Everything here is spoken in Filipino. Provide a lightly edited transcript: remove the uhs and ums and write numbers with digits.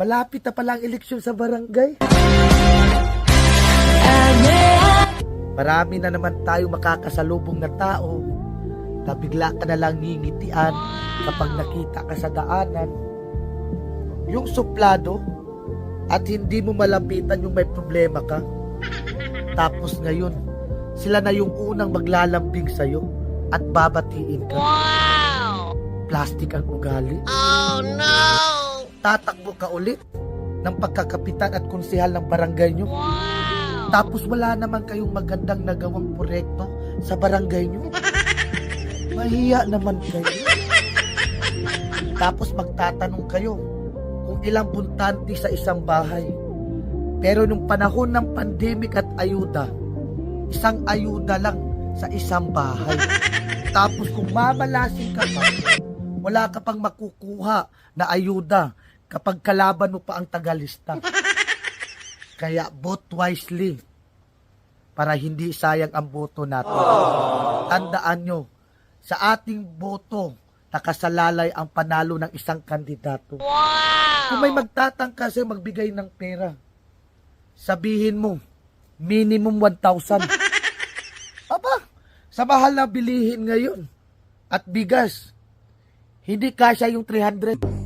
Malapit na pala ang eleksyon sa barangay. Marami na naman tayo makakasalubong na tao na bigla ka na lang ngingitian kapag nakita ka sa daanan. Yung suplado at hindi mo malapitan yung may problema ka. Tapos ngayon, sila na yung unang maglalambing sa'yo at babatiin ka. Wow! Plastic ang ugali. Oh no! Tatakbo ka ulit ng pagkakapitan at konsehal ng barangay nyo. Wow! Tapos wala naman kayong magandang nagawang proyekto sa barangay nyo. Mahiya naman kayo. Tapos magtatanong kayo kung ilang buntante sa isang bahay. Pero nung panahon ng pandemic at ayuda, isang ayuda lang sa isang bahay. Tapos kung mamalasin ka pa, wala ka pang makukuha na ayuda kapag kalaban mo pa ang tagalista. Kaya vote wisely para hindi sayang ang boto natin. Tandaan nyo, sa ating boto, nakasalalay ang panalo ng isang kandidato. Wow! Kung may magtatangka sa'yo magbigay ng pera, sabihin mo, minimum 1,000. Aba, sa mahal na bilihin ngayon at bigas, hindi kasya yung 300.